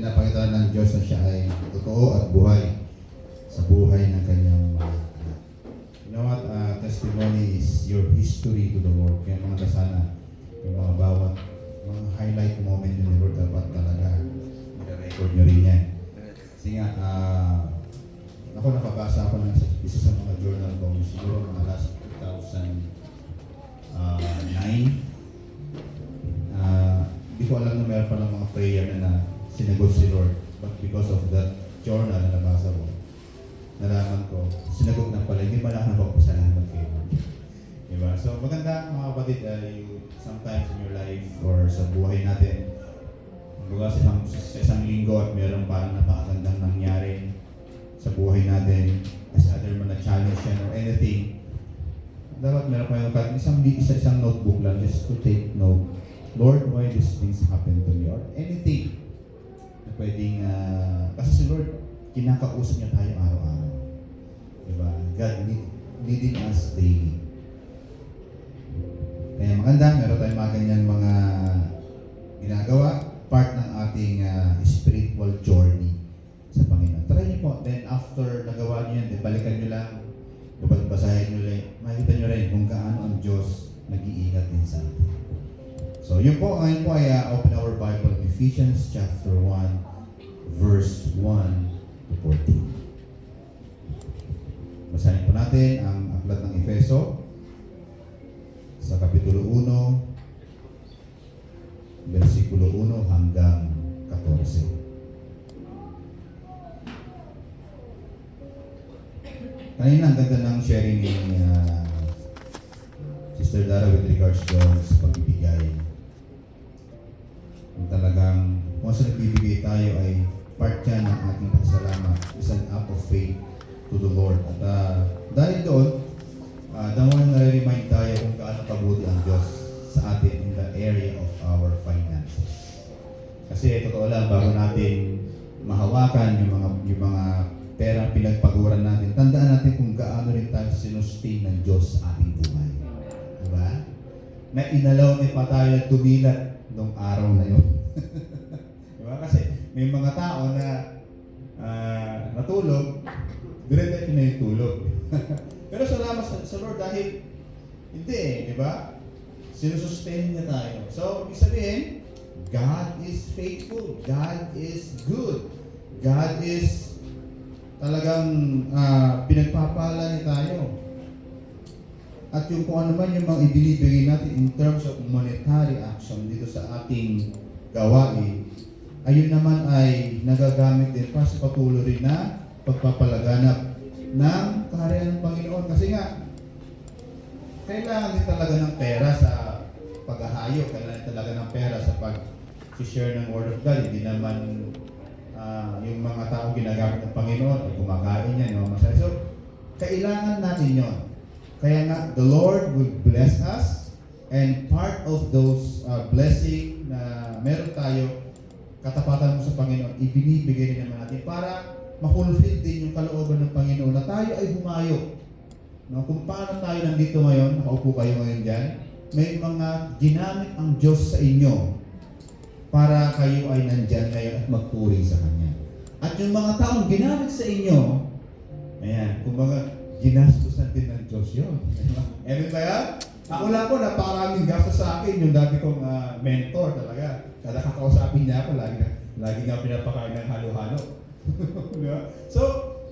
pinapakita ng Diyos na siya ay totoo at buhay sa buhay ng kanyang mga anak. You know what? Testimony is your history to the Lord. Kaya mga kasana, yung mga bawat mga highlight moment nyo ni Lord, dapat talaga i-record nyo rin yan. Kasi nga, ako nakabasa ako ng isa sa mga journal ko, siguro mga last 2009. Hindi ko alam na meron pa ng mga prayer na sinagot si Lord. But because of that journal na nabasa ko, nalaman ko, sinagot na pala, hindi pala ako napagpasalamat kayo. Diba? So maganda mga kapatid, you sometimes in your life or sa buhay natin, kumbaga sa isang linggo at meron parang napakagandang nangyari sa buhay natin, as other man na challenge yan or anything, dapat meron pa yung isang notebook lang just to take note. Lord, why these things happen to me? Or anything na pwedeng, kasi si Lord, kinakausap niya tayo araw-araw. Diba? God leading us daily. Kaya maganda, meron tayong mga ganyan mga ginagawa, part ng ating spiritual journey sa Panginoon. Try niyo po, then after nagawa niyo yan, balikan niyo lang, basahin niyo lang, makikita niyo rin kung gaano ang Diyos nag-iingat din sa atin. So yun po, ngayon po ay open our Bible in Ephesians chapter 1, verse 1 to 14. Basahin po natin ang aklat ng Efeso sa Kapitulo 1, versikulo 1 hanggang 14. Kanina ang ganda ng sharing ni Sister Dara with regards doon sa pagbibigay. Kung talagang, kung sa nagbibigay tayo ay part yan ng ating pagsalamat. Is an act of faith to the Lord. At dahil doon, dawan na-remind tayo kung gaano kabuti ang Diyos sa atin in the area of our finances. Kasi totoo lang, bago natin mahawakan yung mga pera pinagpaguran natin, tandaan natin kung gaano rin tayo sinustain ng Diyos sa ating buhay. Diba? Na inalaw ni pa tayo tumilat nung araw na yun. Diba? Kasi may mga tao na natulog, dire-diretso na yung tulog. Pero salamat sa Lord dahil hindi di ba? Sinusustain niya tayo. So, ibig sabihin, God is faithful. God is good. God is talagang pinagpapala niya tayo. At yung kung ano man yung mga ibinibigay natin in terms of monetary action dito sa ating gawain, ayun naman ay nagagamit din para sa patuloy rin na pagpapalaganap ng kaharian ng Panginoon. Kasi nga, kailangan din talaga ng pera sa paghahayo, kailangan din talaga ng pera sa pag-share ng Word of God. Hindi naman yung mga tao ginagamit ng Panginoon ay kumakain yan, no? So, kailangan natin yon. Kaya nga, the Lord will bless us, and part of those blessing na meron tayo, katapatan mo sa Panginoon, ibinibigay rin naman natin para ma-fulfill din yung kalooban ng Panginoon na tayo ay humayo. No? Kung paano tayo nandito ngayon, nakaupo kayo ngayon dyan, may mga ginamit ang Diyos sa inyo para kayo ay nandyan ngayon at magpuri sa Kanya. At yung mga taong ginamit sa inyo, ayan, kumbaga, ginastusan din ng Diyos yun. Amen ba yan? Ako lang po, napakaraming gastos sa akin yung dati kong mentor talaga. Kada kakausapin niya ako, lagi nga pinapakain ng halo-halo. So,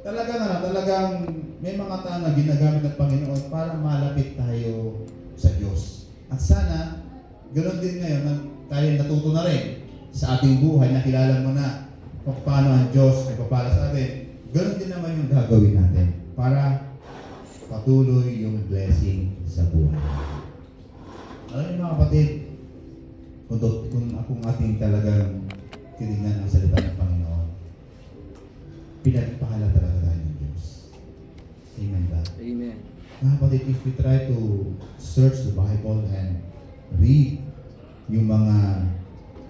talagang may mga tao na ginagamit ng Panginoon para malapit tayo sa Diyos. At sana, ganoon din ngayon, tayo natuto na rin sa ating buhay, nakilala mo na kung paano ang Diyos nagpapala sa atin. Ganoon din naman yung gagawin natin para patuloy yung blessing sa buhay. Alam niyo mga kapatid, kung akong ating talagang tinignan ang salita ng Panginoon, pinagpakala talaga tayo ng Diyos. Amen ba? Amen. Mga kapatid, if we try to search the Bible and read yung mga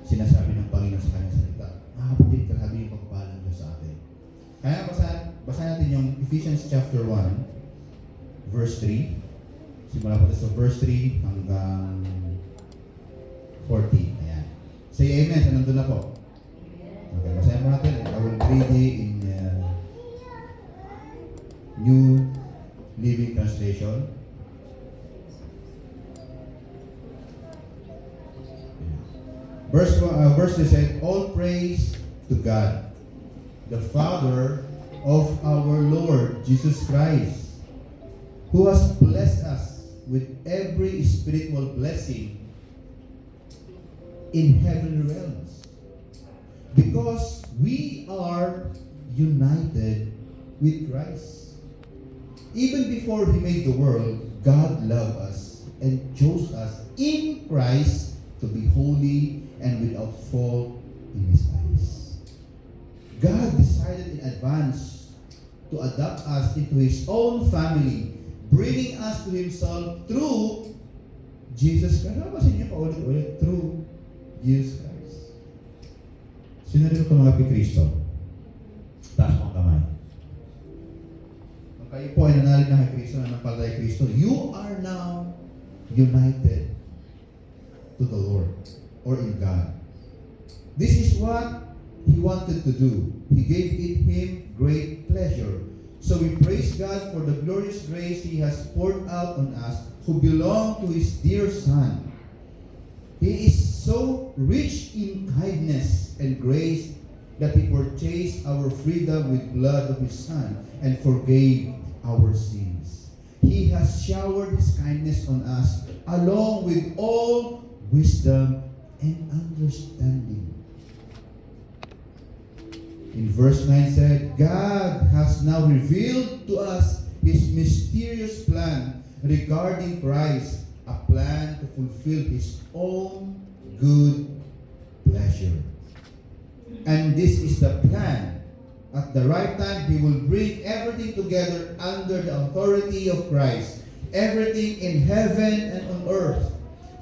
sinasabi ng Panginoon sa kanyang salita, mga kapatid, grabe yung pagpapala ng Diyos sa atin. Kaya basahin natin yung Ephesians chapter 1, verse 3. Simula po sa verse 3 hanggang 14. Ayan. Say amen. So, nandun na po. Okay, basahin po read it in New Living Translation. Verse 3 said, all praise to God, the Father of our Lord Jesus Christ, who has blessed us with every spiritual blessing in heavenly realms, because we are united with Christ. Even before He made the world, God loved us and chose us in Christ to be holy and without fault in His eyes. God decided in advance to adopt us into His own family, bringing us to Himself through Jesus Christ. Ano ba sa inyo paulit-ulit? Through Jesus Christ. Sino rin tumanggap kay Kristo? Taas mong kamay. Kung kayo po ay nanalig na kay Kristo, nanampalataya kay Kristo, you are now united to the Lord or in God. This is what He wanted to do. He gave it Him great pleasure. So we praise God for the glorious grace He has poured out on us who belong to His dear Son. He is so rich in kindness and grace that He purchased our freedom with blood of His Son and forgave our sins. He has showered His kindness on us along with all wisdom and understanding. In verse 9 said, God has now revealed to us His mysterious plan regarding Christ, a plan to fulfill His own good pleasure. And this is the plan. At the right time, He will bring everything together under the authority of Christ, everything in heaven and on earth.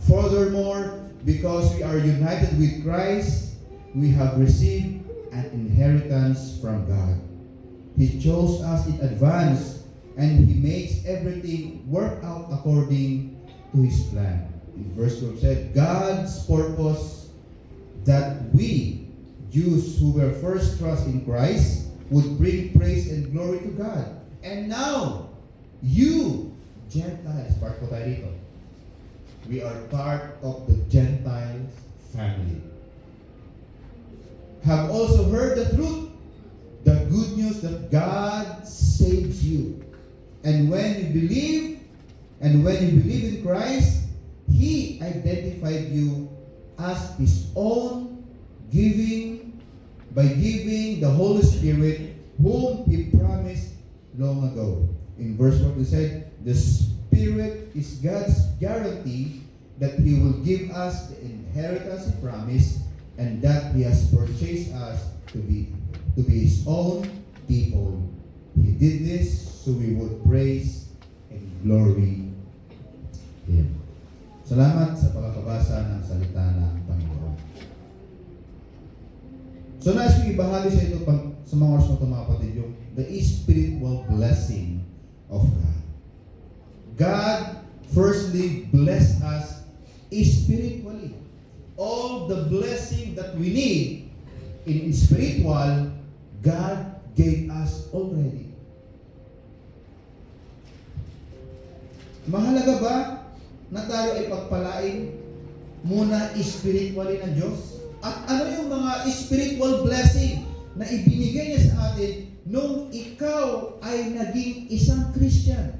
Furthermore, because we are united with Christ, we have received an inheritance from God. He chose us in advance, and He makes everything work out according to His plan. In verse 12 said, God's purpose that we, Jews who were first trust in Christ, would bring praise and glory to God. And now, you, Gentiles, part po tayo dito. We are part of the Gentiles family. Have also heard the truth, the good news that God saves you. And when you believe in Christ, He identified you as His own, by giving the Holy Spirit, whom He promised long ago. In verse 1 He said, the Spirit is God's guarantee that He will give us the inheritance He promised, and that He has purchased us to be His own people. He did this so we would praise and glory Him. Salamat sa pagkakabasa ng salita ng Panginoon. So nais kong ibahagi sa ito sa mga oras na ito, mga kapatid, yung the spiritual blessing of God. God firstly blessed us spiritually. All the blessing that we need in spiritual, God gave us already. Mahalaga ba na tayo ay pagpalain muna spiritually ng Diyos? At ano yung mga spiritual blessing na ibinigay niya sa atin nung ikaw ay naging isang Christian?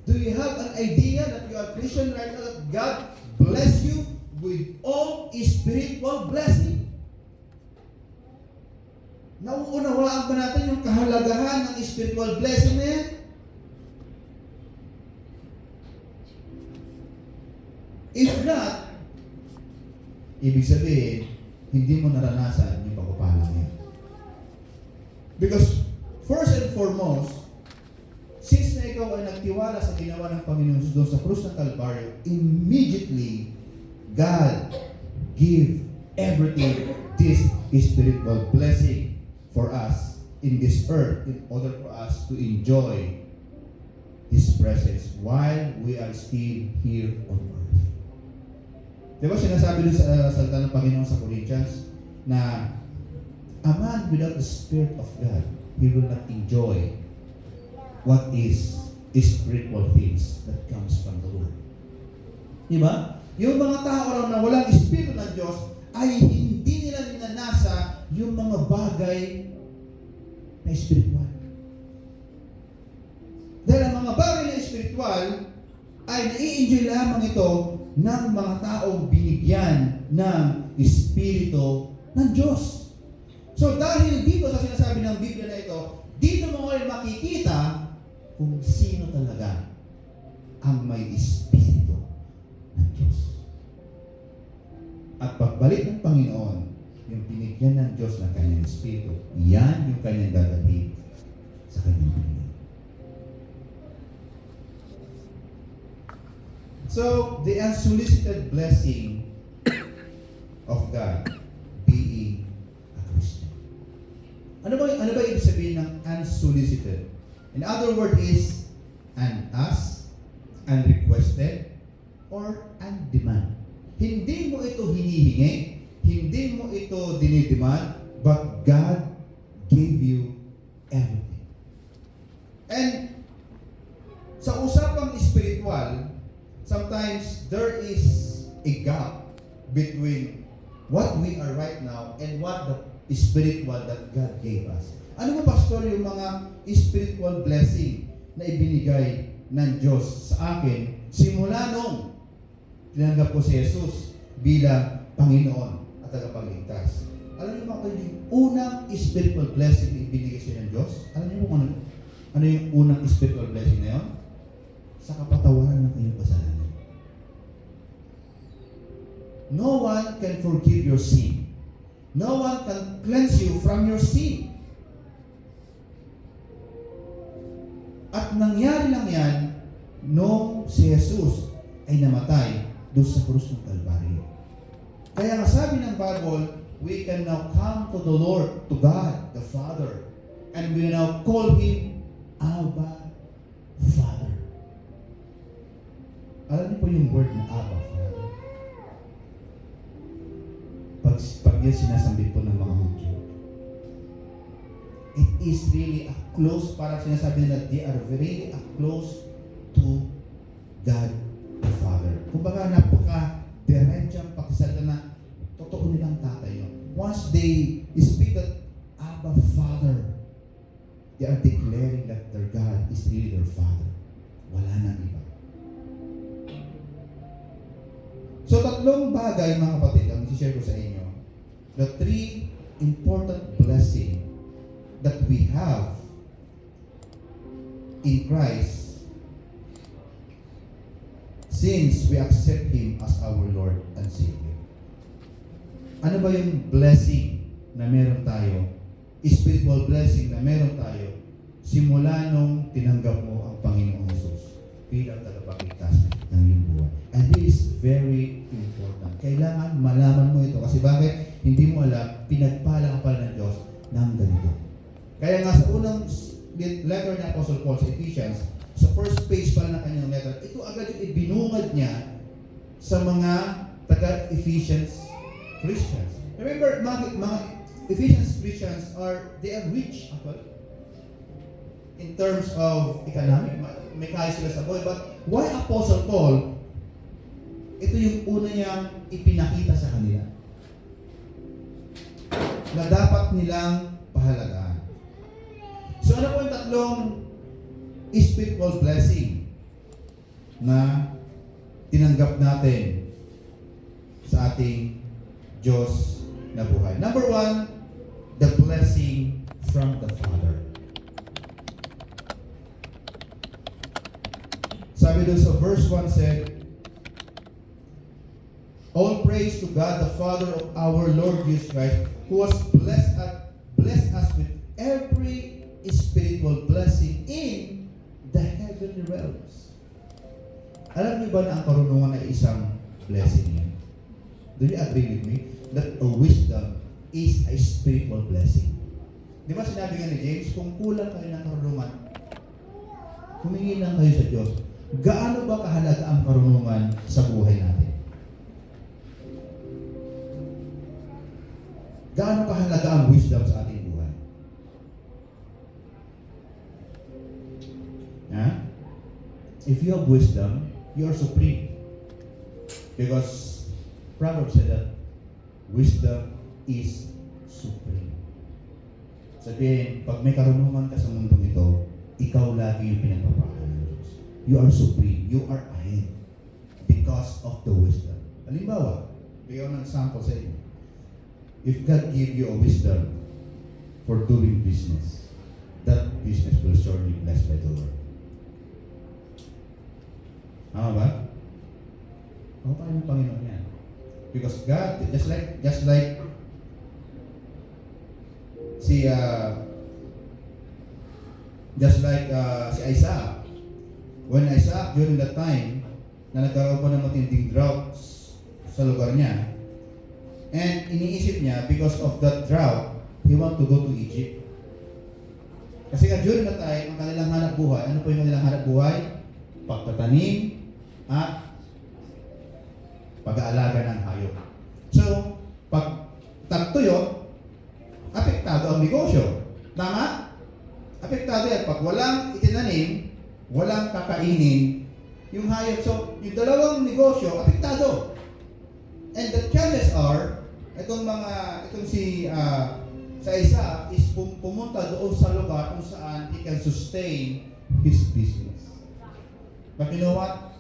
Do you have an idea that you are Christian right now, that God bless you with all spiritual blessing? Nauunawaan ba natin yung kahalagahan ng spiritual blessing na yan? If not, ibig sabihin, hindi mo naranasan yung pagpapala niya. Because, first and foremost, since na ikaw ay nagtiwala sa ginawa ng Panginoon doon sa krus ng Kalbaryo, immediately, God give everything this spiritual blessing for us in this earth in order for us to enjoy His presence while we are still here on earth. Diba sinasabi dun sa salita ng Panginoon sa Corinthians na a man without the Spirit of God, he will not enjoy what is spiritual things that comes from the Lord. Diba? Yung mga tao raw na walang Espiritu ng Diyos ay hindi nila ninanasa yung mga bagay na espiritual. Dahil ang mga bagay na espiritual ay nai-enjoy lamang ito ng mga taong binigyan ng Espiritu ng Diyos. So dahil dito sa sinasabi ng Biblia na ito, dito mo ay makikita kung sino talaga ang may Espiritu ng Diyos. At pagbalik ng Panginoon, yung binigyan ng Diyos ng kanyang Espiritu, yan yung kanyang dadalhin sa kanyang binigyan. So, the unsolicited blessing of God being a Christian. Ano ba ibig sabihin ng unsolicited? In other words is unasked, unrequested, or undemand. Hindi mo ito hinihingi, hindi mo ito dinidemand, but God gave you everything. And sa usapang spiritual, sometimes there is a gap between what we are right now and what the spiritual that God gave us. Ano ba, Pastor, yung mga spiritual blessing na ibinigay ng Diyos sa akin simula nung tinanggap ko si Jesus bilang Panginoon at tagapagligtas? Alam niyo ba kung yung unang spiritual blessing na ibinigay siya ng Diyos? Alam niyo kung ano yung unang spiritual blessing na yun? Sa kapatawaran ng iyong kasalanan. No one can forgive your sin. No one can cleanse you from your sin. At nangyari lang yan nung si Jesus ay namatay doon sa krus ng Kalbaryo. Kaya nga sabi ng Bible, we can now come to the Lord, to God, the Father, and we now call Him Abba Father. Alam niyo po yung word na Abba Father? Pag yan sinasambit po ng mga Hudyo, it is really a close, parang sinasabi nila, they are really a close to God the Father. Kumbaga, napaka-diretsyang pakisalita na totoo nilang tatay yun. Once they speak that Abba Father, they are declaring that their God is really their Father. Wala nang iba. So, tatlong bagay, mga kapatid, ang isi-share ko sa inyo. The three important blessings that we have in Christ since we accept Him as our Lord and Savior. Ano ba yung blessing na meron tayo? Spiritual blessing na meron tayo simula nung tinanggap mo ang Panginoong Jesus bilang tagapagligtas ng iyong buhay. And this is very important. Kailangan malaman mo ito. Kasi bakit? Hindi mo alam, pinagpala ka pala ng Diyos ng ganito. Kaya nga sa unang letter ni Apostle Paul sa Ephesians, sa first page pa ng kanyang letter, ito agad yung ibinungad niya sa mga taga-Ephesians Christians. Remember, mga Ephesians Christians they are rich actually. In terms of economic, may kaya sila sa buhay. But why Apostle Paul? Ito yung una niyang ipinakita sa kanila na dapat nilang pahalagaan. So ano po yung tatlong spiritual blessing na tinanggap natin sa ating Diyos na buhay? Number one, the blessing from the Father. Sabi doon sa verse 1 said, all praise to God, the Father of our Lord Jesus Christ, who has blessed us with every spiritual blessing in the heavenly realms. Alam niyo ba na ang karunungan ay isang blessing yan? Do you agree with me that a wisdom is a spiritual blessing? Di ba sinabi nga ni James, kung kulang kayo ng karunungan, humingi lang kayo sa Diyos. Gaano ba kahalaga ang karunungan sa buhay natin? gaano kahalaga ang wisdom sa ating buhay. If you have wisdom, you are supreme. Because Proverbs said that wisdom is supreme. Sabihin, pag may karunungan ka sa mundong ito, ikaw lagi yung pinagpapahala ng Diyos. You are supreme. You are ahead because of the wisdom. Halimbawa, bigyan ng example sa inyo. If God give you a wisdom for doing business, that business will surely be blessed by the Lord. Tama ba? Ako pa ng Panginoon yan. Because God, just like si Isaac. When Isaac, during that time, na nagkaroon pa ng matinding droughts sa lugar niya, and iniisip niya, because of that drought, he want to go to Egypt. Kasi nga during that time, ang kanilang hanap buhay, ano po yung kanilang hanap buhay? Pagtatanim at pag-aalaga ng hayop. So, pag tagtuyot, apektado ang negosyo. Tama? Apektado yan. Pag walang itinanim, walang kakainin, yung hayop. So, yung dalawang negosyo, apektado. And the chances are, itong sa isa is pumunta doon sa lugar kung saan he can sustain his business. But you know what?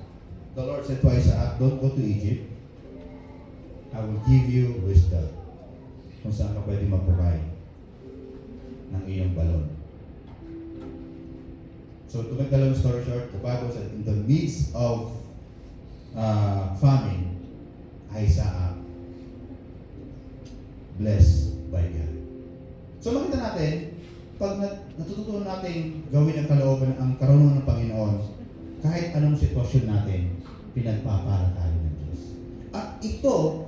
The Lord said to Isaac, don't go to Egypt. I will give you wisdom kung saan ka pwede mag-provide ng iyong balon. So to make the long story short, the Bible said in the midst of famine, Isaac blessed by God. So makita natin, pag natututunan natin gawin ang kalooban ang karunungan ng Panginoon, kahit anong sitwasyon natin, pinagpapala tayo ng Diyos. At ito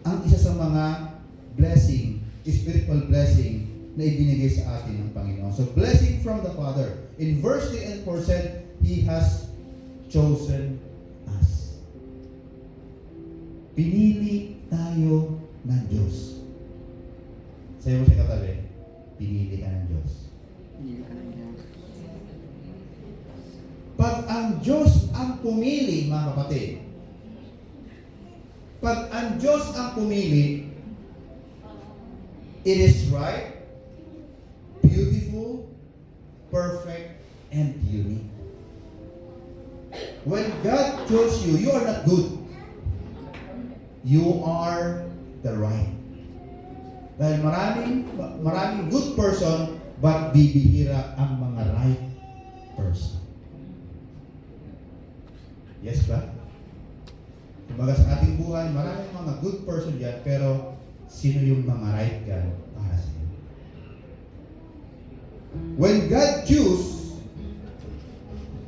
ang isa sa mga blessing, spiritual blessing na ibinigay sa atin ng Panginoon. So blessing from the Father. In verse 3 and 4 said, He has chosen us. Pinili tayo ng Diyos. Sayo mo siya katabi, pinili ka ng Diyos. Pinili ka ng Diyos. Pag ang Diyos ang pumili, mga kapatid, pag ang Diyos ang pumili, it is right, beautiful, perfect, and unique. When God chose you, you are not good. You are the right. Dahil maraming good person, but bibihira ang mga right person. Yes ba? Kumbaga sa ating buhay, maraming mga good person dyan, pero sino yung mga right God para sa iyo? When God choose,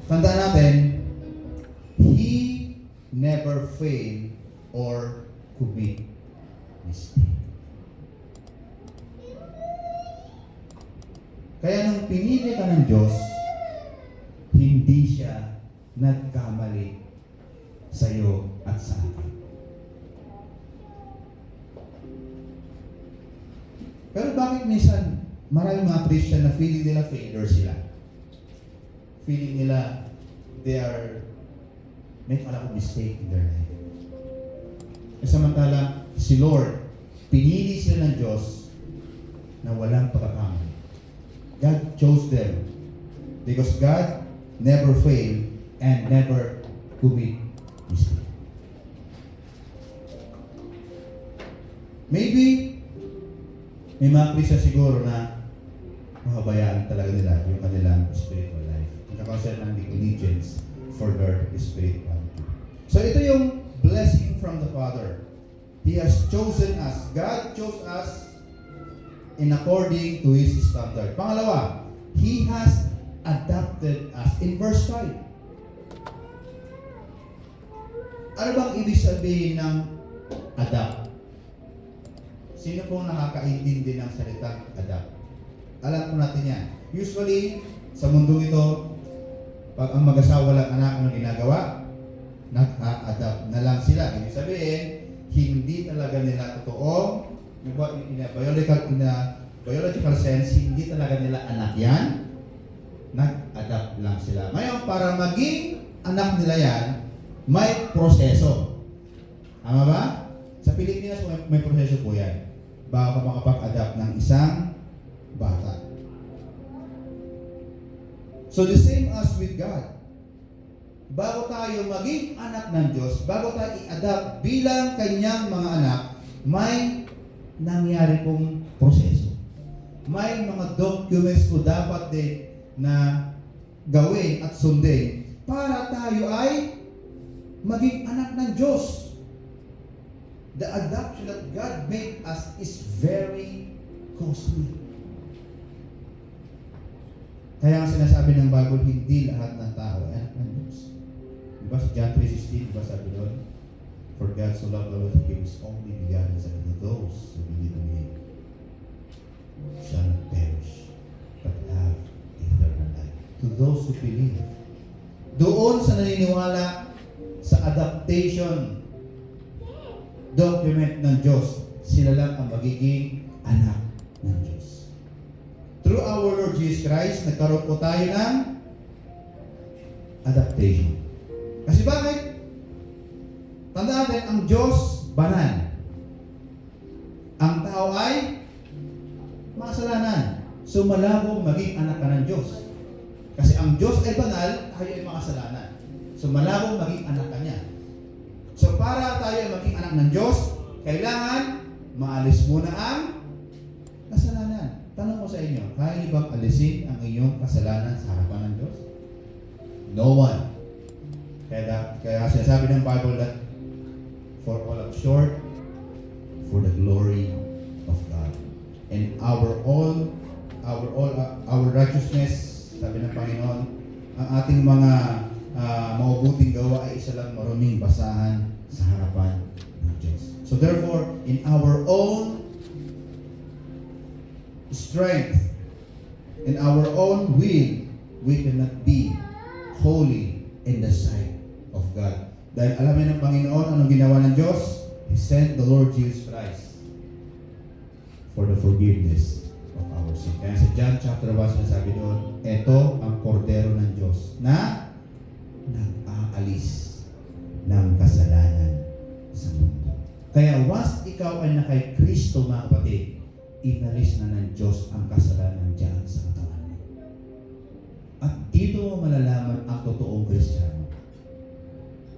tandaan natin, He never fail or commit mistake. Kaya nung pinili ka ng Diyos, hindi siya nagkamali sa iyo at sa akin. Pero bakit minsan maraming mga Christian na feeling nila failure sila? Feeling nila they are make a lot of mistake in their life. Samantala, si Lord, pinili sila ng Diyos na walang pagkakamali. God chose them because God never failed and never commit mistake. Maybe may mga Christian siguro na mahabayaan talaga nila yung kanilang spiritual life. Nagkakaroon ng negligence for their spirituality. So ito yung blessing from the Father. He has chosen us. God chose us in according to His standard. Pangalawa, He has adopted us. In verse 5. Ano bang ibig sabihin ng adopt? Sino pong nakakaintindi ng salitang adopt? Alam po natin yan. Usually, sa mundong ito, pag ang mag-asawa lang anak, anong ginagawa? Nag-a-adopt na lang sila. Ibig sabihin, hindi talaga nila totoong In a biological sense, hindi talaga nila anak yan. Nag-adapt lang sila. Ngayon, para maging anak nila yan, may proseso. Tama ba? Sa Pilipinas, may proseso po yan. Bago ka makapag-adapt ng isang bata. So the same as with God. Bago tayo maging anak ng Diyos, bago tayo i-adapt bilang kanyang mga anak, may nangyari pong proseso. May mga documents po dapat din na gawin at sundin para tayo ay maging anak ng Diyos. The adoption that God made us is very costly. Kaya ang sinasabi ng Bible, hindi lahat ng tao ay anak ng Diyos. Diba sa John 3:16, diba sabi doon? For God so loved the world, He gave His only begotten Son, to those who believe in Him shall not perish, but have eternal life. To those who believe. Doon sa naniniwala sa adaptation document ng Diyos, sila lang ang magiging anak ng Diyos. Through our Lord Jesus Christ, nagkaroon po tayo ng adaptation. Kasi bakit? Tandaan natin, ang Diyos, banal. Ang tao ay makasalanan. So malabong maging anak ka ng Diyos. Kasi ang Diyos ay banal, tayo ay makasalanan. So malabong maging anak ka niya. So para tayo ay maging anak ng Diyos, kailangan maalis muna ang kasalanan. Tanong ko sa inyo, kaya niyo bang alisin ang inyong kasalanan sa harapan ng Diyos? No one. Kaya sinasabi ng Bible that for all are short for the glory of God. And our righteousness, sabi ng Panginoon, ang ating mga mabubuting gawa ay isa lang maruming basahan sa harapan ng Diyos. So therefore, in our own strength, in our own will, we cannot be holy in the sight of God. Dahil alam niyo ng Panginoon anong ginawa ng Diyos? He sent the Lord Jesus Christ for the forgiveness of our sin. Kaya sa John chapter 1, sinasabi doon, ito ang kordero ng Diyos na nag-aalis ng kasalanan sa mundo. Kaya once ikaw ay nakay Kristo, mga kapatid, inalis na ng Diyos ang kasalanan dyan sa katawan mo. At dito mo malalaman ang totoong Kristiyano.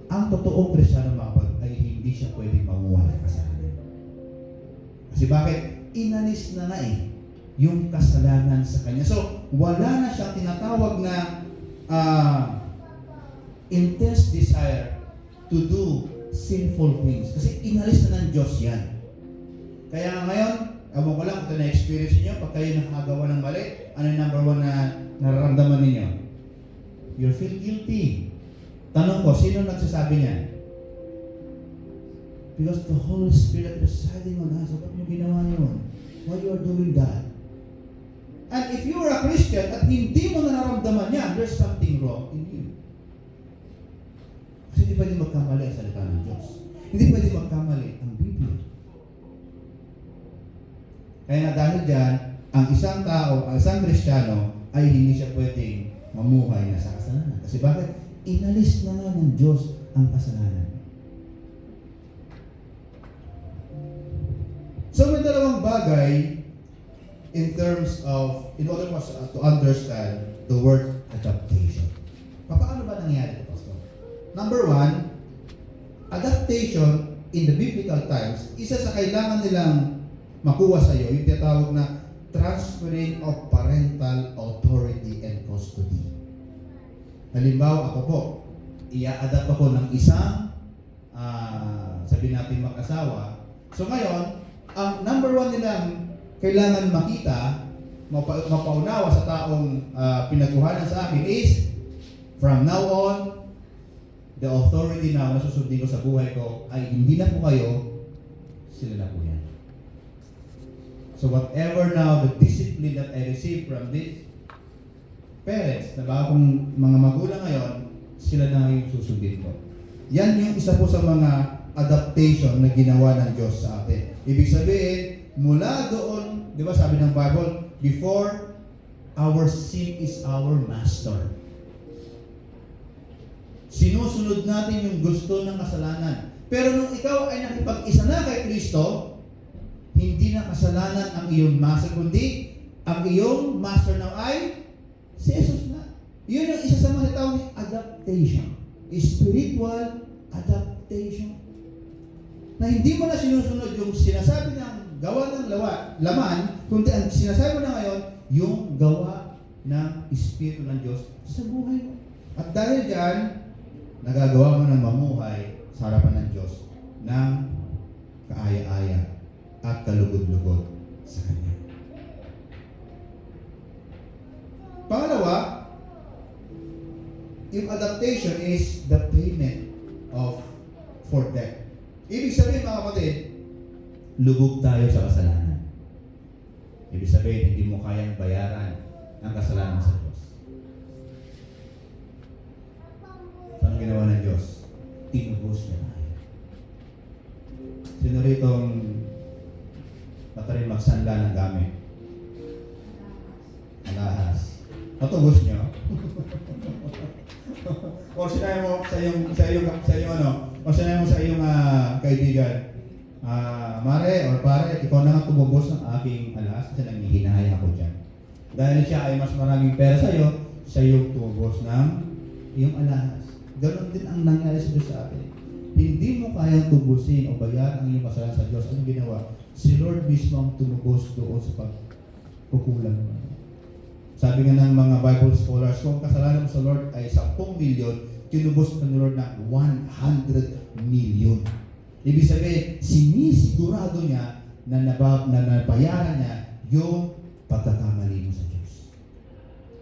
Ang totoong Kristiyano, mga kapatid, ay hindi siya pwedeng mamuhay ng kasalanan. Kasi bakit? Inalis na yung kasalanan sa kanya. So, wala na siyang tinatawag na intense desire to do sinful things. Kasi inalis na ng Diyos yan. Kaya ngayon, ewan ko lang kung na-experience niyo, pag kayo nakagawa ng mali, ano yung number one na nararamdaman ninyo? You feel guilty. Tanong ko, sino nagsasabi niyan? Because the Holy Spirit residing on us. Ba't yung ginawa yun? Why you are doing that? And if you are a Christian at hindi mo nararamdaman yan, there's something wrong in you. Kasi hindi pwede magkamali ang salita ng Diyos. Hindi pwede magkamali ang Biblia. Kaya na dahil dyan, ang isang tao, ang isang Kristiyano, ay hindi siya pwedeng mamuhay na sa kasalanan. Kasi bakit? Inalis na nga ng Diyos ang kasalanan. So may dalawang bagay in terms of, in order for us to understand the word adaptation. Paano ba nangyari ito, Pastor? Number one, adaptation in the biblical times, isa sa kailangan nilang makuha sa iyo, yung tinatawag na transferring of parental authority and custody. Halimbawa, ako po, i-adapt ako ng isang, sabi natin mag-asawa. So ngayon, ang number one nilang kailangan makita, mapaunawa sa taong pinaguhanan sa akin is, from now on, the authority na susundin ko sa buhay ko ay hindi na po kayo, sila na po yan. So whatever now the discipline that I receive from these parents, na bagong mga magulang ngayon, sila na yung susundin ko. Yan yung isa po sa mga adaptation na ginawa ng Diyos sa atin. Ibig sabihin, mula doon, di ba sabi ng Bible, before our sin is our master. Sinusunod natin yung gusto ng kasalanan. Pero nung ikaw ay nakipag-isa na kay Kristo, hindi na kasalanan ang iyong master, kundi ang iyong master now ay si Jesus na. Yun yung isa sa mga tawag ni adaptation. Spiritual adaptation. Na hindi mo na sinusunod yung sinasabi ng gawa ng laman, kundi ang sinasabi mo na ngayon, yung gawa ng Espiritu ng Diyos sa buhay mo. At dahil dyan, nagagawa mo ng mamuhay sa harapan ng Diyos ng kaaya-aya at kalugod-lugod sa Kanya. Pangalawa, yung adaptation is the payment for debt. Ibig sabihin mga kapatid, lubog tayo sa kasalanan. Ibig sabihin, hindi mo kayang bayaran ang kasalanan sa Diyos. Anong ginawa ng Diyos? Tinubos niya tayo. Sino ritong matarin magsanla ng gamit? Alahas. Natubos niyo? O sinabi mo sa iyong kaibigan, Mare or pare, ikaw na nga tumubos ng aking alahas kasi nanghihinahay ako dyan. Dahil siya ay mas maraming pera sa iyo, siya yung tumubos ng iyong alahas. Ganon din ang nangyari sa Diyos sa atin. Hindi mo kayang tubusin o bayaran ang iyong kasalanan sa Diyos. Anong ginawa? Si Lord mismo ang tumubos doon sa pagkukulang mo. Sabi nga ng mga Bible scholars, kung kasalanan mo sa Lord ay 10 milyon, tinubos ka ng Lord na 100 million. Ibig sabihin, sinisigurado niya na nabayaran niya yung pagkakamali mo sa Diyos.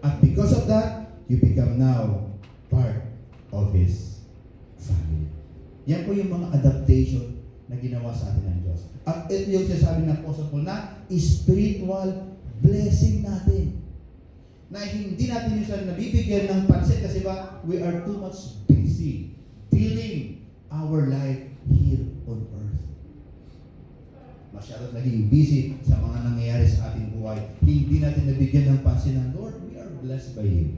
At because of that, you become now part of His family. Yan po yung mga adaptation na ginawa sa atin ng Diyos. At ito yung sinasabi ng Apostle Paul na spiritual blessing natin. Na hindi natin yung sana nabibigyan ng pansin kasi ba, we are too much busy dealing our life here on earth. Masyadong naging busy sa mga nangyayari sa ating buhay. Hindi natin nabigyan ng pansin ng Lord, we are blessed by you.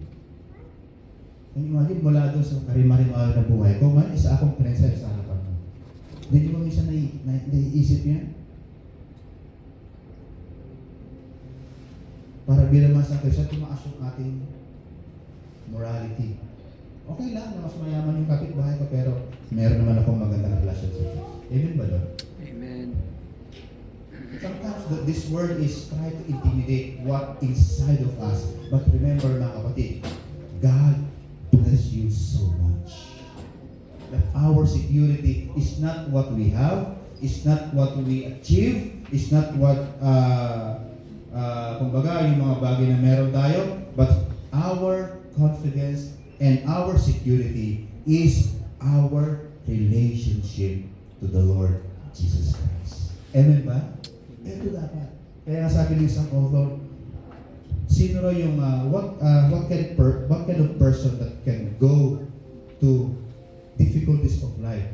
Kung imagine mula doon sa karimari-mari na buhay ko, may isa akong princess sa harapan mo. Hindi mo minsan naiisip yan? Para bilang mga Kristiyan, tumaas yung ating morality. Okay lang na mas mayaman yung kapitbahay ko, pero meron naman akong magandang relasyon sa Diyos. Amen ba doon? Amen. Sometimes this word is trying to intimidate what inside of us. But remember mga kapatid, God bless you so much. That our security is not what we have, is not what we achieve, is not what kumbaga yung mga bagay na meron tayo, but our confidence and our security is our relationship to the Lord Jesus Christ. Amen ba? Ito dapat. Kaya nga sabi ng isang author, sino raw yung what kind of person that can go to difficulties of life,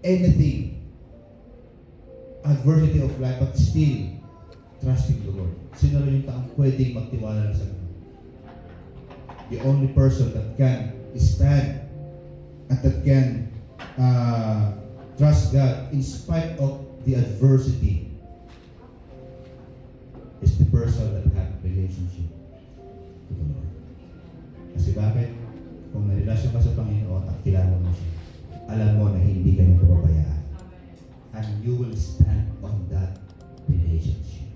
anything, adversity of life, but still trusting the Lord. Sino rin yung taong pwedeng magtiwala sa Lord? The only person that can stand and that can trust God in spite of the adversity is the person that has a relationship to the Lord. Kasi bakit? Kung may relasyon ka sa Panginoon at kilala mo siya, alam mo na hindi ka niya pababayaan. And you will stand on that relationship.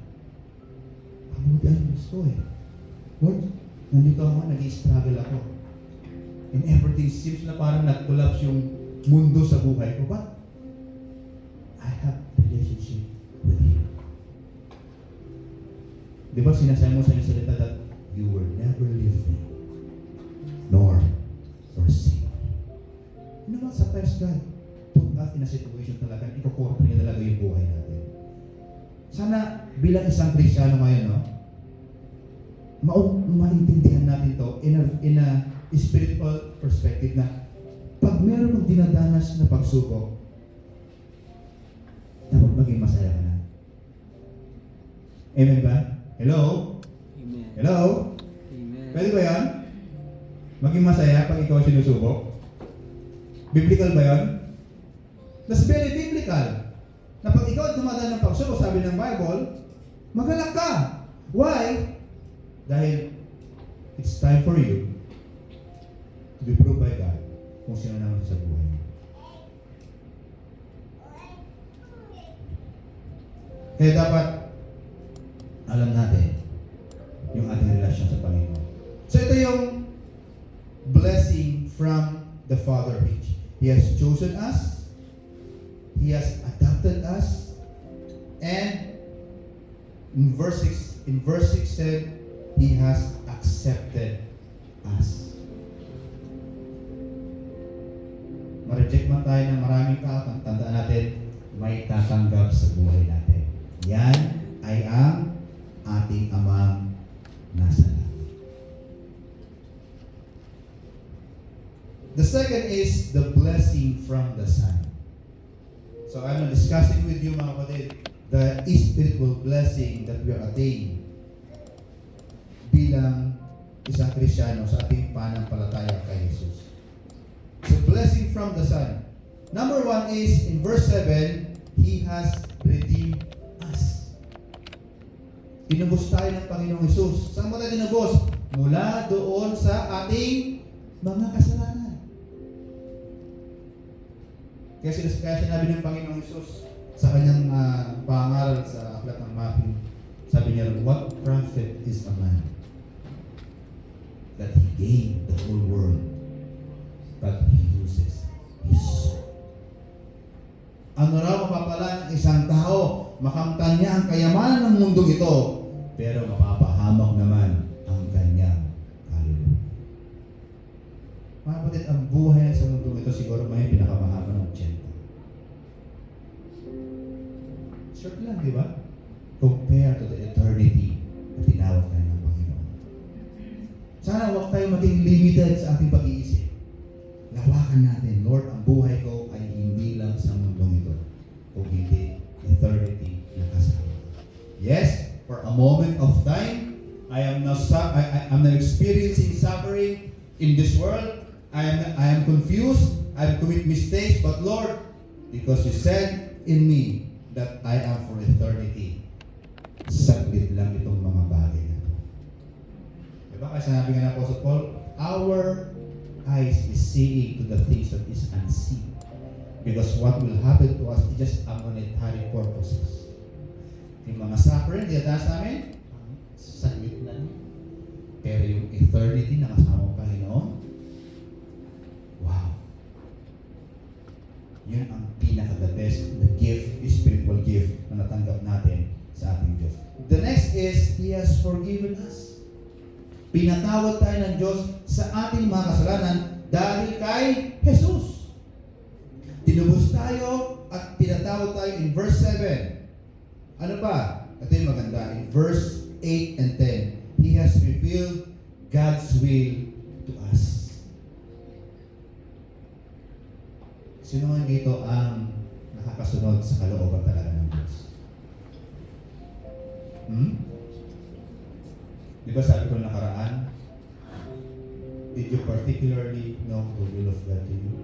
Pamudian gusto eh. Lord, nandito ako, nag-i-struggle ako. And everything seems na parang nag-collapse yung mundo sa buhay ko. But I have relationship with you. Di ba sinasabi mo sa iyong salita that you will never leave me nor forsake me. Ano ba sa first God? Put us in a situation talaga, ikukorte niya talaga yung buhay natin. Sana bilang isang Kristiyano ngayon, no, maintindihan natin to in a spiritual perspective na pag meron mong dinadanas na pagsubok, dapat maging masaya ka na. Amen ba? Hello? Amen. Hello? Amen. Pwede ba yan? Maging masaya pag ikaw sinusubok? Biblical ba yan? That's very biblical. Na pag ikaw dumadaan ng pagsubok, sabi ng Bible, magalak ka. Why? Dahil it's time for you to be proved by God kung sino naman sa buhay mo. Kaya dapat alam natin yung ating relasyon sa Panginoon. So ito yung blessing from the Father. He has chosen us, He has adopted us, and in verse 6 said, He has accepted us. Ma-reject man tayo ng maraming tao, tandaan natin, may tatanggap sa buhay natin. Yan ay ang ating Amang nasa langit. The second is the blessing from the Son. So I'm discussing with you mga kapatid, the spiritual blessing that we are attained bilang isang Kristiyano sa ating pananampalataya kay Jesus. So blessing from the Son. Number 1 is in verse 7, He has redeemed us. Tinubos tayo ng Panginoong Jesus. Saan mo tayo tinubos? Mula doon sa ating mga kasalanan. Kaya sinabi ng Panginoong Jesus sa kanyang pangaral sa aklat ng Matthew, sabi niya, what profit is a man that he gained the whole world but he loses his soul? Ano raw mapapala ng isang tao, makamtan niya ang kayamanan ng mundong ito, pero mapapahamak naman ang kanyang kaluluwa. Mga kapatid, ang buhay sa mundong ito siguro may pinakamahaba ng 80. Short lang, di ba? Compared to the eternity na tinawag tayo ng Panginoon. Sana huwag tayo maging limited sa ating pag-iisip. Lawakan natin, Lord, ang buhay ko ay hindi lang sa mundong ito, kung hindi eternity na kasama. Yes, for a moment of time, I'm not experiencing suffering in this world. I am confused. I commit mistakes, but Lord, because you said in me that I am for eternity, saglit lang itong mga bagay na ito. Diba? Kaya sinabi nga ng Apostle Paul, our eyes is seeing to the things that is unseen. Because what will happen to us is just a monetary purposes. Yung mga suffering, diyataas namin, saglit lang. Pero yung eternity na kasama ng Panginoon, wow. Yun ang pinaka-the best, the gift, the spiritual gift na natanggap natin sa ating Diyos. The next is, He has forgiven us. Pinatawad tayo ng Diyos sa ating mga kasalanan dahil kay Jesus. Tinubos tayo at pinatawad tayo in verse 7. Ano pa? Ito yung maganda. In verse 8 and 10, He has revealed God's will to us. Sino nga dito ang nakakasunod sa kalooban talaga ng Diyos? Di ba sabi ko nakaraan, did you particularly know the will of God to you?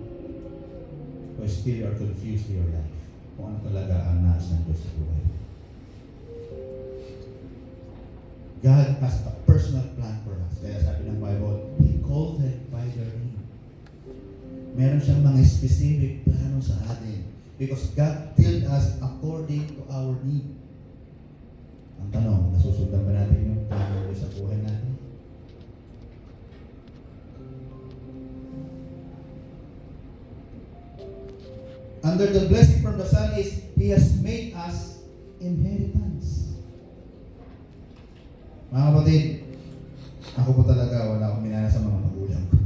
Or still you are confused in your life? Kung ano talaga ang nais ng Diyos sa buhay? God has a personal plan for us. Kaya sabi ng Bible, He called them by their name. Meron siyang mga specific plano sa atin. Because God built us according to our need. Ang tanong, nasusundan ba natin yung plano sa buhay natin? Under the blessing from the Son is, He has made us inheritance. Mga kapatid, ako po talaga wala akong minana sa mga magulang ko.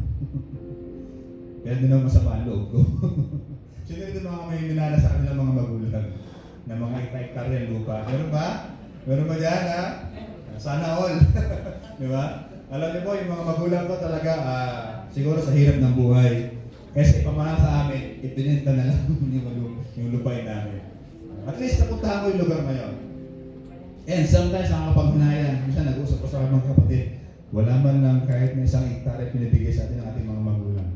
Kaya din ang masama ang loob ko. Sino ito mga may minana sa kanilang mga magulang na mga hektar ng lupa? Meron ba? Meron ba dyan, ha? Sana all. Di ba? Alam niyo po, yung mga magulang ko talaga, siguro sa hirap ng buhay. Kasi pamana sa amin, ipinenta na lang yung lupain namin. At least napuntahan ko yung lugar ngayon. And sometimes nakakapaghinayang. Minsan nag-uusap ko sa mga kapatid, wala man lang kahit na isang hektarya pinibigay sa atin ng ating mga magulang.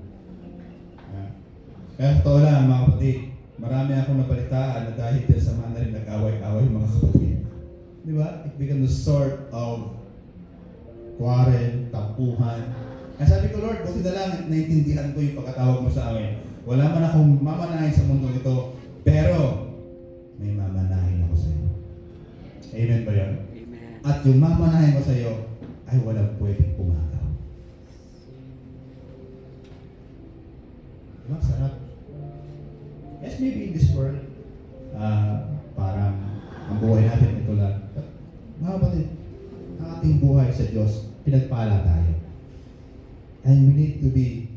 Kaya totoo lang mga kapatid, marami akong nabalitaan na dahil din sa mga na rin nag-away-away mga kapatid. Di ba? It becomes a sort of quarrel, tampuhan. Kaya sabi ko, Lord, buti na lang naintindihan ko yung pagkatawag mo sa amin. Wala man akong mamanahin sa mundo ito, pero may mamanahin ako sa iyo. Amen ba yan? Amen. At yung mamanahin ko sa iyo ay walang pwedeng pumagaw. Diba? Sarap. Yes, maybe in this world, parang ang buhay natin ito lang. But, mga kapatid, ang ating buhay sa Diyos, pinagpala tayo. And we need to be,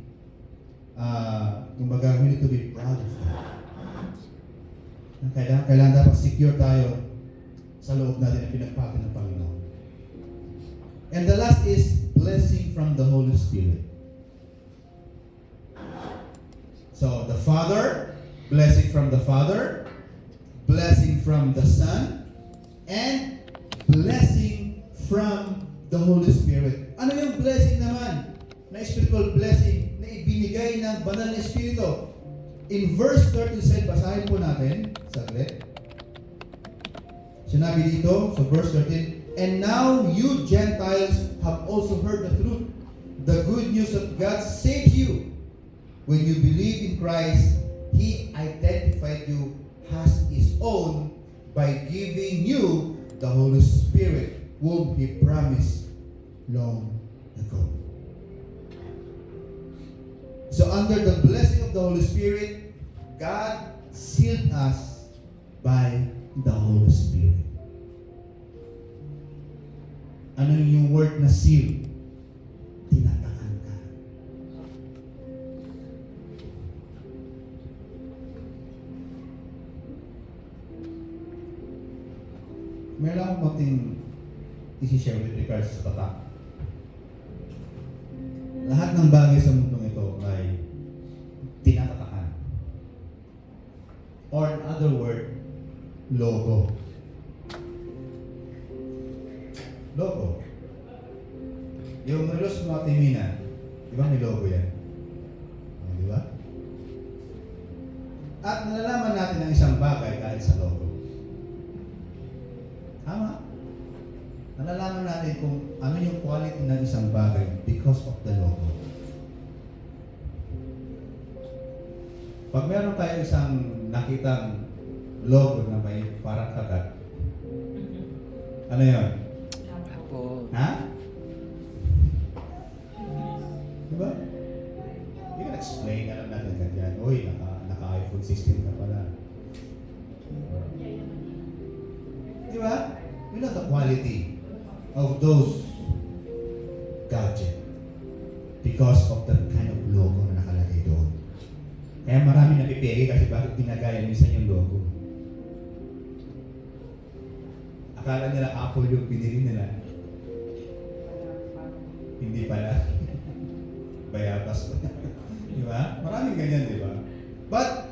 kumbaga, we need to be proud of that. Kailangan dapat secure tayo sa loob natin na pinagpapit ng Panginoon. And the last is blessing from the Holy Spirit. So, the Father, blessing from the Father, blessing from the Son, and blessing from the Holy Spirit. Ano yung blessing naman? Na spiritual blessing na ibinigay ng banal na Espiritu. In verse 37, basahin po natin. Saglit. Sinabi dito sa verse 13, and now you Gentiles have also heard the truth. The good news of God saves you. When you believe in Christ, He identified you as His own by giving you the Holy Spirit, whom He promised long ago. So under the blessing of the Holy Spirit, God sealed us by the Holy Spirit. Ano yung word na seal? Tinatakan ka. Meron akong konting isi-share with regards sa tatak. Lahat ng bagay sa mundong ito ay tinatatakan. Or in other word, logo. Logo. Yung relos mo at Timina, di ba may logo yan? Di ba? At nalalaman natin ang isang bagay dahil sa logo. Tama? Nalalaman natin kung ano yung quality ng isang bagay because of the logo. Pag meron tayo isang nakitang logo na may parang kagat, ano yun? Apple. Ha? Diba? You can explain, alam natin ka dyan. Uy, naka-iPhone 16 ka pala. Diba? We know the quality of those gadgets because of the kind of logo na nakalagay doon. Kaya marami napipili kasi bakit ginagaya minsan yung logo. Akala nila Apple yung pinili nila. Hindi pala. Bayabas. Di ba? Maraming ganyan, di ba? But,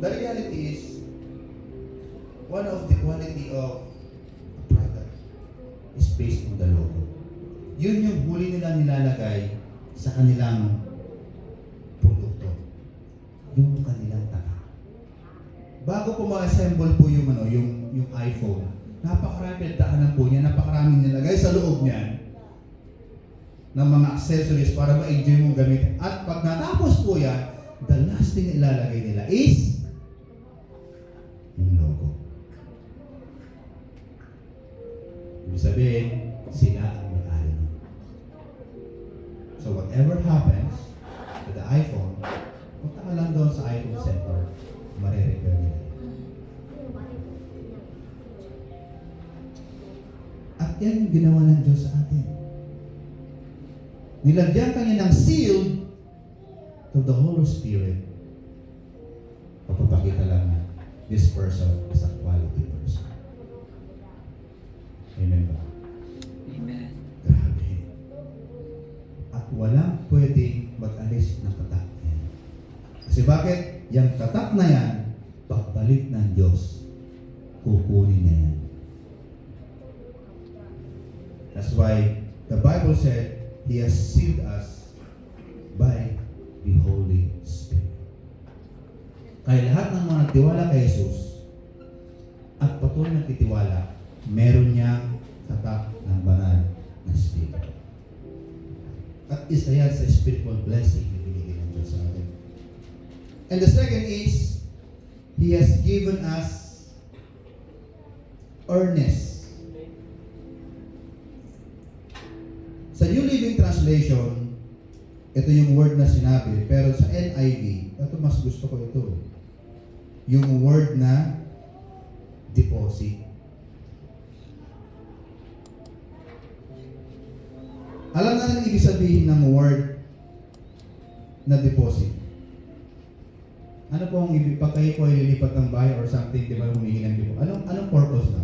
the reality is, one of the quality of a product is based on the logo. Yun yung huli nilang nilalagay sa kanilang produkto. Yung kanilang tatak. Bago po ma-assemble po yung yung iPhone, napakarami pinagdaanan po niya, napakaraming nilagay sa loob niyan ng mga accessories para ma-enjoy mong gamitin. At pag natapos po yan, the last thing na ilalagay nila is yung logo. Ibig sabihin, sila ang may-ari. So whatever happens to the iPhone, punta ka lang doon sa iPhone Center, marirepair nila. At yan yung ginawa ng Diyos sa atin. Nilagyan kanya ng seal to the Holy Spirit. Papapakita lang na this person is a quality person. Amen ba? Amen. Grabe. At walang pwedeng mag-alis ng tatak niya. Kasi bakit? Yung tatak na yan, pagbalik ng Diyos, kukunin niya yan. That's why the Bible said, He has sealed us by the Holy Spirit. Kaya lahat ng mga nagtiwala kay Jesus at patuloy na titiwala, meron niyang tatak ng banal na Spirit. At isa yan sa spiritual blessing na binigay ng Diyos sa atin. And the second is, He has given us earnest. Sa New Living Translation, ito yung word na sinabi, pero sa NIV, ito mas gusto ko ito. Yung word na deposit. Alam natin ang ibig sabihin ng word na deposit. Ano po ang ibig, pag kayo po ay lilipat ng bahay or something, di ba humingi ng deposit? Anong purpose na?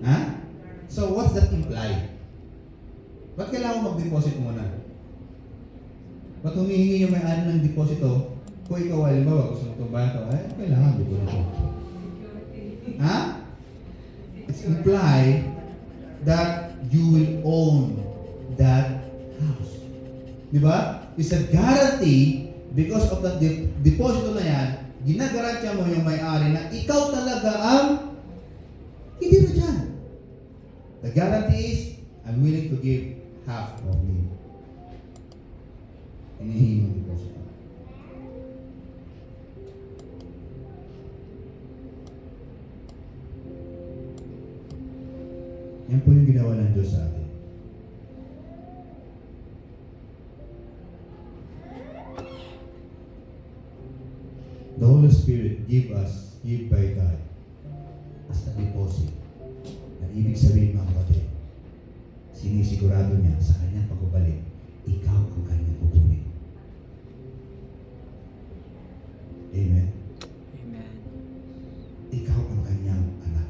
Ha? So, what's that imply? Ba't kailangan mag-deposit muna? Ba't humihingi yung may-ari ng deposito? Kung ikaw, halimbawa, gusto mo itong bahay ito, ay, kailangan dito na ito. Ha? It's imply that you will own that house. Di ba? It's a guarantee because of the deposito na yan, ginagarantiya mo yung may-ari na ikaw talaga ang hindi na dyan. The guarantee is, I'm willing to give half of me. Hinihingi mo deposito. Yan po yung ginawa ng Diyos sa atin. The Holy Spirit give by God as a deposit. Na ibig sabihin mga kapatid, sinisigurado niya sa kanyang pagbabalik, ikaw ang kanyang kukunin. Amen? Amen. Ikaw ang kanyang anak.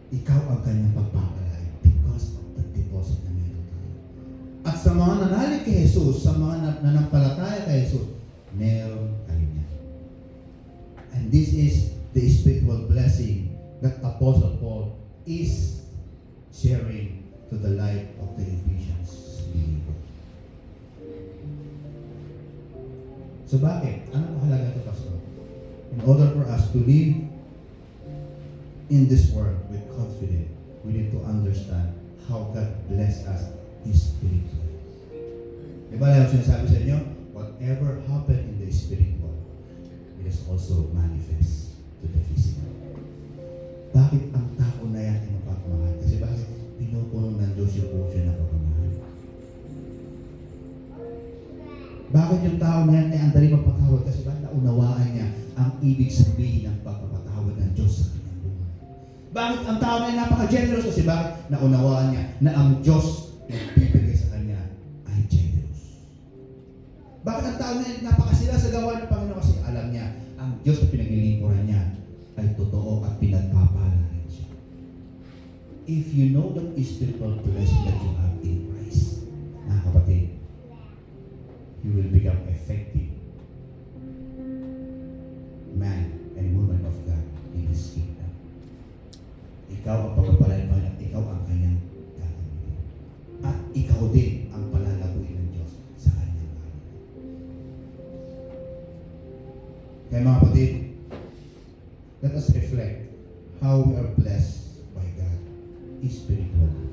Ikaw ang kanyang pagpapalay because of the deposit na meron tayo. At sa mga nanalig kay Jesus, sa mga nanampalataya kay Jesus, meron kayo niya. And this is the spiritual blessing that Apostle Paul is sharing to the life of the Ephesians believer. So bakit? Ano mahalaga ito, Pastor? In order for us to live in this world with confidence, we need to understand how God bless us spiritually. Diba lang yung sinasabi sa inyo? Whatever happened in the spiritual, it is also manifest to the physical. Bakit ang tao na yan ay mapagmahal? Kasi bakit pinupuno ng Diyos yung puso na pagmamahal? Bakit yung tao na yan ay ang dali magpatawad? Kasi bakit naunawaan niya ang ibig sabihin ng pagpapatawad ng Diyos sa kanyang buhay? Bakit ang tao na yan napaka-generous? Kasi bakit naunawaan niya na ang Diyos na bibigay sa kanya ay generous? Bakit ang tao na yan napakasila sa gawa ng Panginoon? Kasi alam niya, ang Diyos na pinaglilingkuran niya ay totoo at pinagpapala rin siya. If you know that spiritual blessing that you have in Christ, mga kapatid, you will become effective man and woman of God in His kingdom. Ikaw ang pagpapalain at ikaw ang kanyang gagamitin. At ikaw din ang palalaguin ng Diyos sa kanyang gagamitin. Kaya mga kapatid, let us reflect how we are blessed by God spiritually.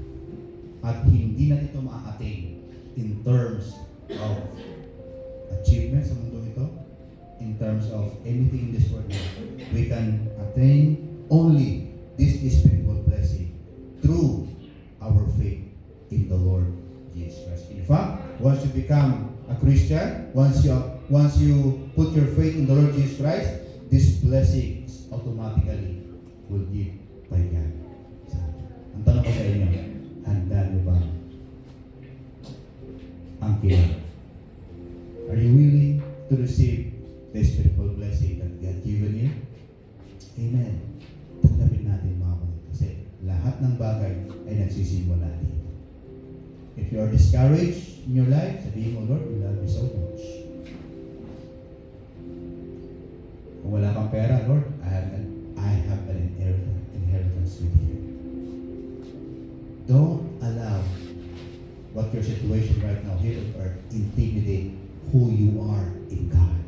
At hindi natin ito ma-attain in terms of achievements sa mundo ito, in terms of anything in this world. We can attain only this spiritual blessing through our faith in the Lord Jesus Christ. In fact, once you become a Christian, once you put your faith in the Lord Jesus Christ, this blessing automatically will give by God. Ang tanong ko sa inyo, handa niyo ba ang kailangan? Are you willing to receive the spiritual blessing that God given you? Amen. Tanggapin natin mga kapatid kasi lahat ng bagay ay nagsisimula dito. If you are discouraged in your life, sabihin mo, Lord, we love you so much. Kung wala kang pera, Lord, I have an inheritance with you. Don't allow what your situation right now here on earth intimidate who you are in God.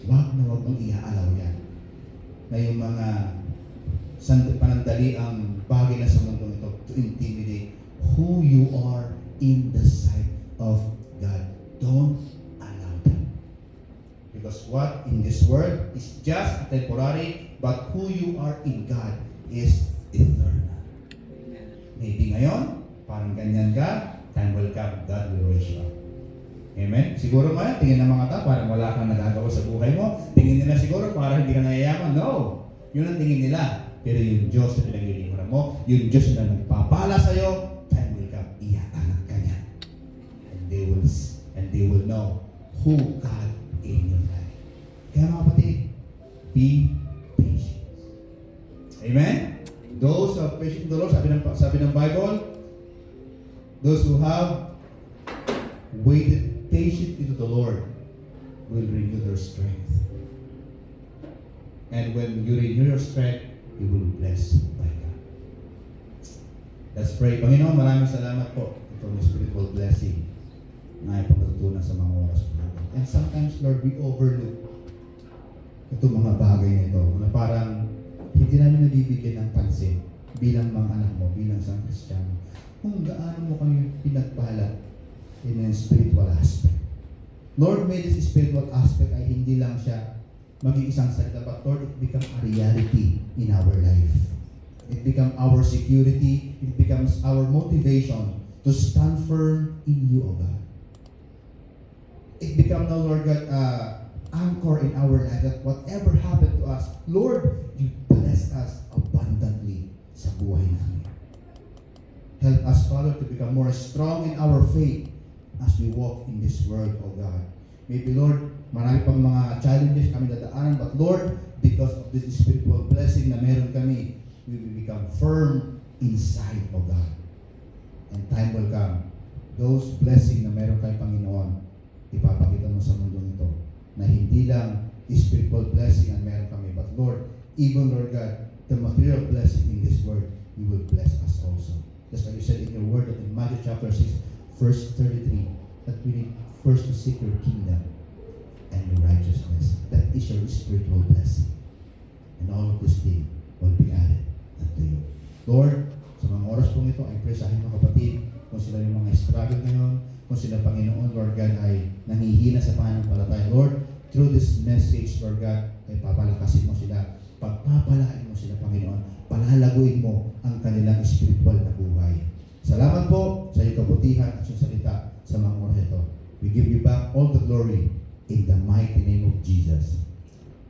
Wag na wag mong iaalaw yan. Na yung mga panandali ang bagay na sa mundo ito to intimidate who you are in the sight of God. Don't allow that. Because what in this world is just temporary, but who you are in God is eternal. Maybe ngayon, parang ganyan ka, time will come, God will raise you up. Amen? Siguro ngayon, tingin ng mga tao, parang wala kang nagagawa sa buhay mo. Tingin nila siguro, parang hindi ka nayayaman. No! Yun ang tingin nila. Pero yung Diyos na pinaglilingkuran mo, yung Diyos na nagpapala sa'yo, time will come, iyaangat ka niya. And they will know who God in your life. Kaya mga kapatid, be patient. Amen? Those who are patient in the Lord, sabi ng Bible, those who have waited patiently to the Lord will renew their strength. And when you renew your strength, you will be blessed by God. Let's pray. Panginoon, maraming salamat po for the spiritual blessing na ipagkatutunan sa mga oras po natin. And sometimes, Lord, we overlook itong mga bagay na ito na parang hindi namin nabibigyan ng pansin bilang mga anak mo, bilang isang Kristiyano. Kung gaano mo kami pinagpala in a spiritual aspect. Lord, may this spiritual aspect ay hindi lang siya maging isang salita, but Lord, it becomes a reality in our life. It becomes our security. It becomes our motivation to stand firm in you, O God. It becomes now, Lord God, anchor in our life that whatever happened to us, Lord, you bless us abundantly sa buhay namin. Help us, Father, to become more strong in our faith as we walk in this world, O God. Maybe, Lord, marami pang mga challenges kami dadaanan, but Lord, because of this spiritual blessing na meron kami, we will become firm inside, O God. And time will come. Those blessings na meron kay Panginoon, ipapakita mo sa mundo ito na hindi lang spiritual blessing ang meron kami, but Lord, even, Lord God, the material blessing in this world, you will bless us also. Just like you said in your word that in Matthew chapter 6, verse 33, that we need first to seek your kingdom and your righteousness. That is your spiritual blessing. And all of this thing will be added unto you. Lord, sa mga oras pong ito, I pray sa aking mga kapatid, kung sila yung mga struggle ngayon, kung sila, Panginoon, Lord God, ay nangihina sa pananampalataya. Lord, through this message, Lord God, ay papalakasin mo sila. Pagpapalain mo sila, Panginoon. Palalaguin mo ang kanilang spiritual na buhay. Salamat po sa iyong kabutihan at sa salita sa mga oras ito. We give you back all the glory in the mighty name of Jesus.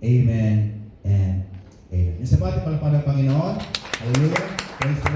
Amen and amen. Yung sa pati pala Panginoon. Hallelujah. Praise the Lord.